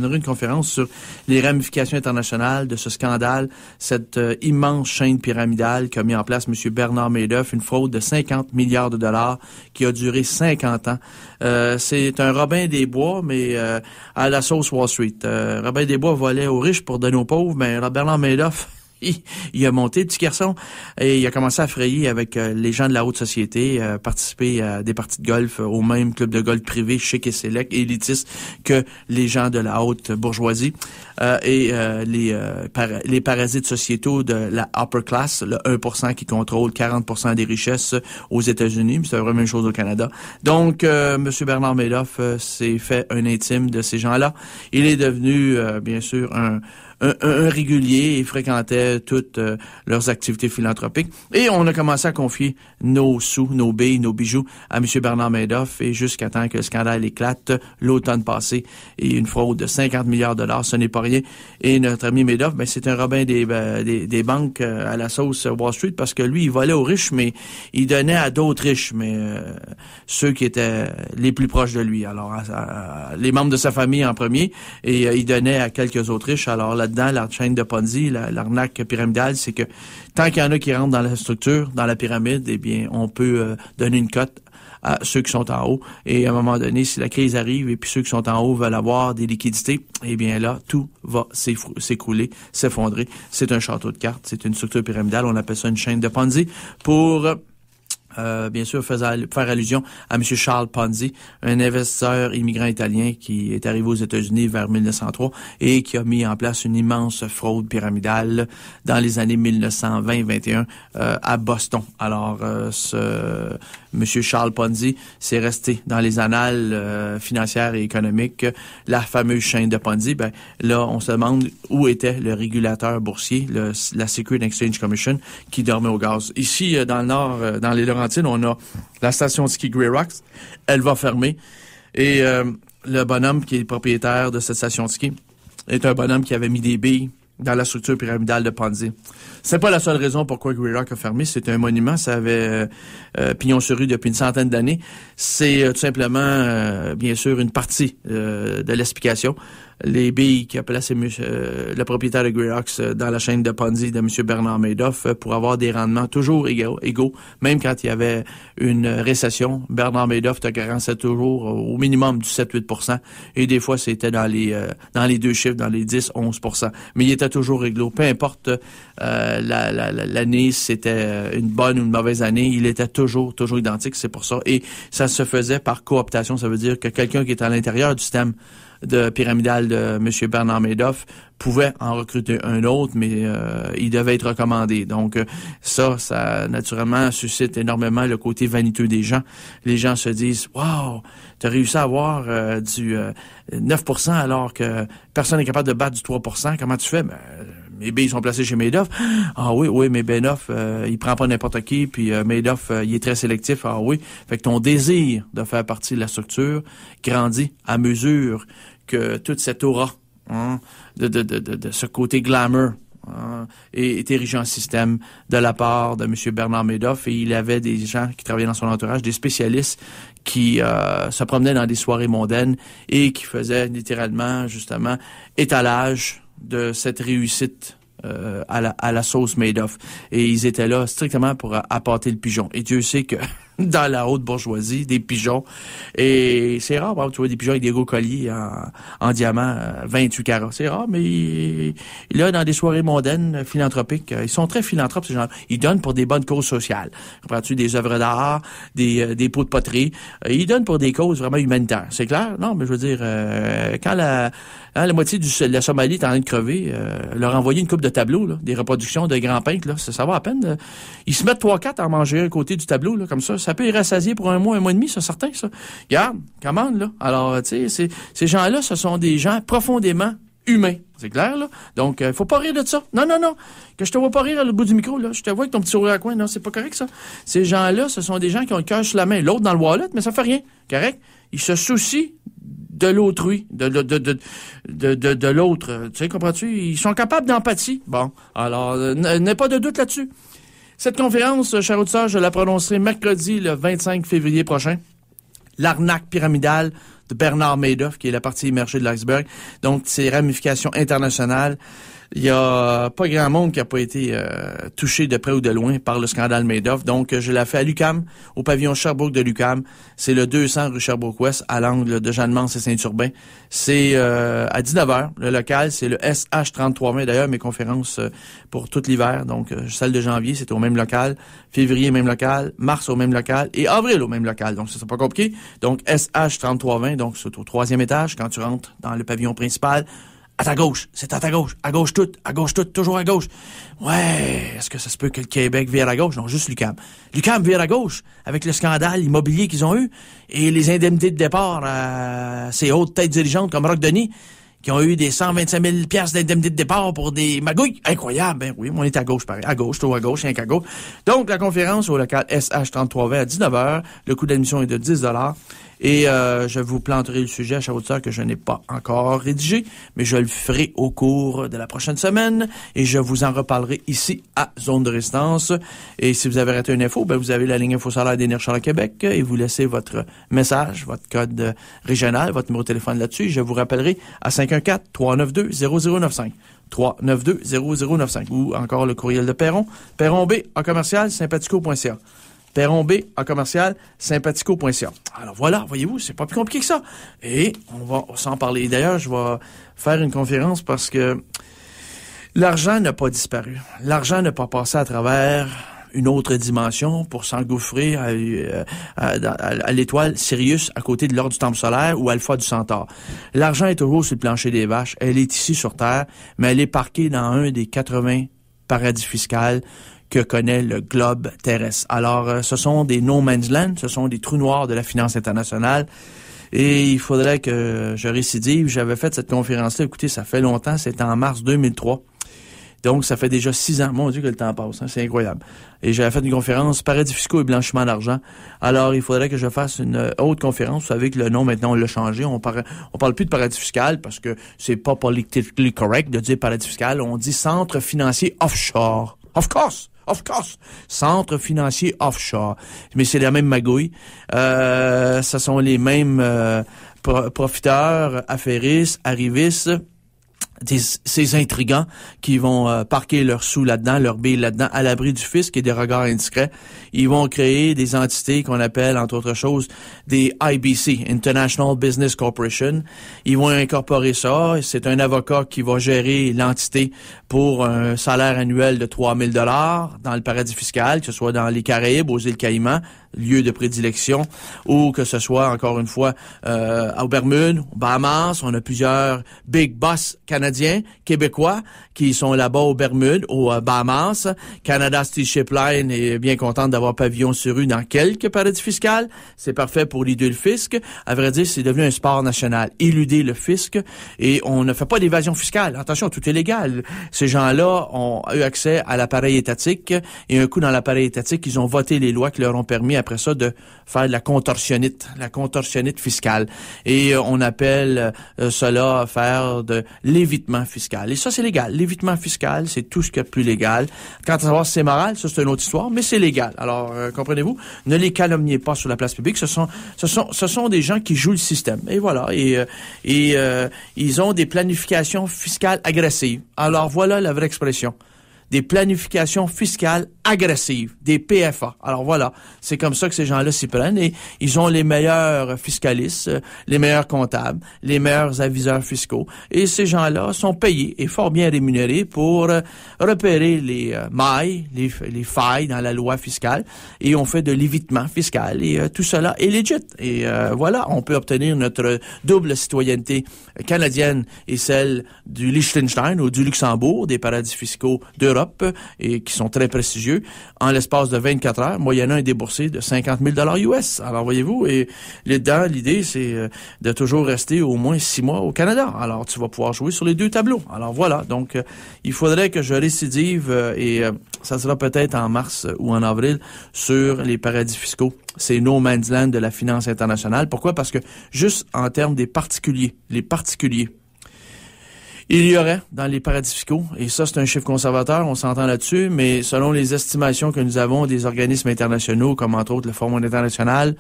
donnerai une conférence sur les ramifications internationales de ce scandale, cette immense chaîne pyramidale qu'a mis en place M. Bernard Madoff, une fraude de 50 milliards de dollars qui a duré 50 ans. C'est un Robin des Bois, mais à la sauce Wall Street. Robin des Bois volait aux riches pour donner aux pauvres, mais Bernard Madoff, il a monté, petit garçon, et il a commencé à frayer avec les gens de la haute société, participer à des parties de golf au même club de golf privé, chic et select, élitiste que les gens de la haute bourgeoisie, et les parasites sociétaux de la upper class, le 1% qui contrôle 40% des richesses aux États-Unis, mais c'est la même chose au Canada. Donc, M. Bernard Madoff s'est fait un intime de ces gens-là. Il est devenu, bien sûr, un régulier et fréquentait toutes leurs activités philanthropiques. Et on a commencé à confier nos sous, nos billes, nos bijoux à M. Bernard Madoff et jusqu'à temps que le scandale éclate l'automne passé. Et une fraude de 50 milliards de dollars, ce n'est pas rien. Et notre ami Madoff, c'est un Robin des banques à la sauce Wall Street parce que lui, il volait aux riches, mais il donnait à d'autres riches, mais ceux qui étaient les plus proches de lui. Alors, les membres de sa famille en premier, et il donnait à quelques autres riches. Alors là-dedans, la chaîne de Ponzi, l'arnaque pyramidale, c'est que tant qu'il y en a qui rentrent dans la structure, dans la pyramide, eh bien, on peut donner une cote à ceux qui sont en haut. Et à un moment donné, si la crise arrive et puis ceux qui sont en haut veulent avoir des liquidités, eh bien là, tout va s'écrouler, s'effondrer. C'est un château de cartes, c'est une structure pyramidale. On appelle ça une chaîne de Ponzi pour... bien sûr, faire allusion à M. Charles Ponzi, un investisseur immigrant italien qui est arrivé aux États-Unis vers 1903 et qui a mis en place une immense fraude pyramidale dans les années 1920-21 à Boston. Alors, M. Charles Ponzi, c'est resté dans les annales financières et économiques. La fameuse chaîne de Ponzi, là, on se demande où était le régulateur boursier, la Securities and Exchange Commission, qui dormait au gaz. Ici, dans le nord, dans les Laurentides, on a la station de ski Grey Rocks. Elle va fermer. Et le bonhomme qui est propriétaire de cette station de ski est un bonhomme qui avait mis des billes dans la structure pyramidale de Ponzi. C'est pas la seule raison pourquoi Grey Rock a fermé. C'est un monument. Ça avait pignon sur rue depuis une centaine d'années. C'est tout simplement, bien sûr, une partie de l'explication. Les billes qui a placé le propriétaire de Grey Rocks dans la chaîne de Ponzi de M. Bernard Madoff pour avoir des rendements toujours égaux. Même quand il y avait une récession, Bernard Madoff te garantait toujours au minimum du 7-8%. Et des fois, c'était dans les deux chiffres, dans les 10-11%. Mais il était toujours égaux. Peu importe l'année, si c'était une bonne ou une mauvaise année, il était toujours identique. C'est pour ça. Et ça se faisait par cooptation. Ça veut dire que quelqu'un qui est à l'intérieur du système de pyramidal de M. Bernard Madoff pouvait en recruter un autre, mais il devait être recommandé. Donc ça naturellement suscite énormément le côté vaniteux des gens. Les gens se disent « Wow, t'as réussi à avoir du 9% alors que personne n'est capable de battre du 3%. Comment tu fais? » Mes billes sont placées chez Madoff. Ah oui, mais Madoff, il prend pas n'importe qui, puis Madoff, il est très sélectif. Ah oui. Fait que ton désir de faire partie de la structure grandit à mesure que toute cette aura de ce côté glamour est érigé en système de la part de M. Bernard Madoff. Et il avait des gens qui travaillaient dans son entourage, des spécialistes qui se promenaient dans des soirées mondaines et qui faisaient littéralement, justement, étalage de cette réussite à la sauce Madoff. Et ils étaient là strictement pour appâter le pigeon. Et Dieu sait que dans la haute bourgeoisie, des pigeons, et c'est rare, tu vois des pigeons avec des gros colliers en diamant 28 carats. C'est rare, mais là, dans des soirées mondaines, philanthropiques, ils sont très philanthropes, ces gens-là. Ils donnent pour des bonnes causes sociales. Comprends-tu, des œuvres d'art, des pots de poterie. Ils donnent pour des causes vraiment humanitaires. C'est clair? Non, mais je veux dire, quand la moitié de la Somalie est en train de crever, leur envoyer une coupe de tableaux, là, des reproductions de grands peintres, là, ça va à peine. Ils se mettent 3-4 à manger un côté du tableau, là, comme ça. Ça peut y rassasier pour un mois et demi, ça, certain, ça. Regarde, commande, là. Alors, tu sais, ces gens-là, ce sont des gens profondément humains. C'est clair, là? Donc, faut pas rire de ça. Non. Que je te vois pas rire à l'autre bout du micro, là. Je te vois avec ton petit sourire à coin. Non, c'est pas correct, ça. Ces gens-là, ce sont des gens qui ont le cœur sur la main. L'autre dans le wallet, mais ça fait rien. Correct? Ils se soucient de l'autrui, de l'autre. Tu sais, comprends-tu? Ils sont capables d'empathie. Bon. Alors, n'aie pas de doute là-dessus. Cette conférence, cher auditeur, je la prononcerai mercredi, le 25 février prochain. L'arnaque pyramidale de Bernard Madoff, qui est la partie émergée de l'iceberg. Donc, ces ramifications internationales, il y a pas grand monde qui a pas été touché de près ou de loin par le scandale Madoff. Donc, je l'ai fait à l'UQAM, au pavillon Sherbrooke de l'UQAM. C'est le 200 rue Sherbrooke-Ouest, à l'angle de Jeanne-Mance et Saint-Urbain. C'est à 19h. Le local, c'est le SH3320. D'ailleurs, mes conférences pour tout l'hiver, donc celle de janvier, c'est au même local. Février, même local. Mars, au même local. Et avril, au même local. Donc, ça, c'est pas compliqué. Donc, SH3320, donc c'est au 3e étage, quand tu rentres dans le pavillon principal. À ta gauche, c'est à ta gauche, à gauche toute, toujours à gauche. Ouais, est-ce que ça se peut que le Québec vire à gauche? Non, juste l'UQAM. L'UQAM vire à gauche, avec le scandale immobilier qu'ils ont eu, et les indemnités de départ à ces hautes têtes dirigeantes comme Roch Denis, qui ont eu des 125 000 piastres d'indemnité de départ pour des magouilles. Incroyable, ben oui, on est à gauche, pareil. À gauche, tout à gauche, rien qu'à gauche. Donc, la conférence au local SH3320 à 19h, le coût d'admission est de 10 $. Et je vous planterai le sujet à Chaboutière que je n'ai pas encore rédigé, mais je le ferai au cours de la prochaine semaine et je vous en reparlerai ici à Zone de Résistance. Et si vous avez raté une info, ben vous avez la ligne InfoSolaire d'Énergie Québec et vous laissez votre message, votre code régional, votre numéro de téléphone là-dessus. Je vous rappellerai à 514-392-0095. 392-0095 ou encore le courriel de Perron, perronb@sympathico.ca. Perron B@sympathico.ca. Alors voilà, voyez-vous, c'est pas plus compliqué que ça. Et on va s'en parler. D'ailleurs, je vais faire une conférence parce que l'argent n'a pas disparu. L'argent n'a pas passé à travers une autre dimension pour s'engouffrer à l'étoile Sirius à côté de l'ordre du Temple solaire ou Alpha du Centaure. L'argent est toujours sur le plancher des vaches. Elle est ici sur Terre, mais elle est parquée dans un des 80 paradis fiscaux que connaît le globe terrestre. Alors, ce sont des no man's land, ce sont des trous noirs de la finance internationale. Et il faudrait que je récidive. J'avais fait cette conférence-là, écoutez, ça fait longtemps, c'était en mars 2003. Donc, ça fait déjà 6 ans. Mon Dieu que le temps passe, hein, c'est incroyable. Et j'avais fait une conférence paradis fiscaux et blanchiment d'argent. Alors, il faudrait que je fasse une autre conférence. Vous savez que le nom, maintenant, on l'a changé. On parle plus de paradis fiscal parce que c'est pas politically correct de dire paradis fiscal. On dit centre financier offshore. Of course! Centre financier offshore. Mais c'est la même magouille. Ce sont les mêmes profiteurs, affairistes, arrivistes, ces intrigants qui vont parquer leurs sous là-dedans, leurs billes là-dedans, à l'abri du fisc et des regards indiscrets. Ils vont créer des entités qu'on appelle, entre autres choses, des IBC, International Business Corporation. Ils vont incorporer ça. C'est un avocat qui va gérer l'entité pour un salaire annuel de 3 000 $ dans le paradis fiscal, que ce soit dans les Caraïbes, aux îles Caïmans, lieu de prédilection, ou que ce soit, encore une fois, aux Bermudes, aux Bahamas. On a plusieurs big boss canadiens, québécois, qui sont là-bas aux Bermudes, aux Bahamas. Canada Steamship Line est bien contente d'avoir pavillon sur rue dans quelques paradis fiscaux. C'est parfait pour éluder le fisc. À vrai dire, c'est devenu un sport national. Éluder le fisc. Et on ne fait pas d'évasion fiscale. Attention, tout est légal. Ces gens-là ont eu accès à l'appareil étatique. Et un coup, dans l'appareil étatique, ils ont voté les lois qui leur ont permis, après ça, de faire de la contorsionnite fiscale. Et on appelle cela faire de l'évitement fiscal. Et ça, c'est légal. L'évitement fiscal, c'est tout ce qu'il y a de plus légal. Quant à savoir si c'est moral, ça, c'est une autre histoire, mais c'est légal. Alors, comprenez-vous, ne les calomniez pas sur la place publique. Ce sont des gens qui jouent le système. Et voilà. Et ils ont des planifications fiscales agressives. Alors, voilà la vraie expression. Des planifications fiscales agressives, des PFA. Alors voilà, c'est comme ça que ces gens-là s'y prennent et ils ont les meilleurs fiscalistes, les meilleurs comptables, les meilleurs aviseurs fiscaux et ces gens-là sont payés et fort bien rémunérés pour repérer les mailles, les failles dans la loi fiscale et on fait de l'évitement fiscal et tout cela est legit. Et voilà, on peut obtenir notre double citoyenneté canadienne et celle du Liechtenstein ou du Luxembourg, des paradis fiscaux d'Europe et qui sont très prestigieux, en l'espace de 24 heures, moyennant un déboursé de 50 000 $ US. Alors, voyez-vous, et là-dedans, l'idée, c'est de toujours rester au moins 6 mois au Canada. Alors, tu vas pouvoir jouer sur les deux tableaux. Alors, voilà. Donc, il faudrait que je récidive et ça sera peut-être en mars ou en avril sur les paradis fiscaux. C'est no man's land de la finance internationale. Pourquoi? Parce que juste en termes des particuliers, les particuliers, il y aurait dans les paradis fiscaux, et ça c'est un chiffre conservateur, on s'entend là-dessus, mais selon les estimations que nous avons des organismes internationaux, comme entre autres le Fonds monétaire international,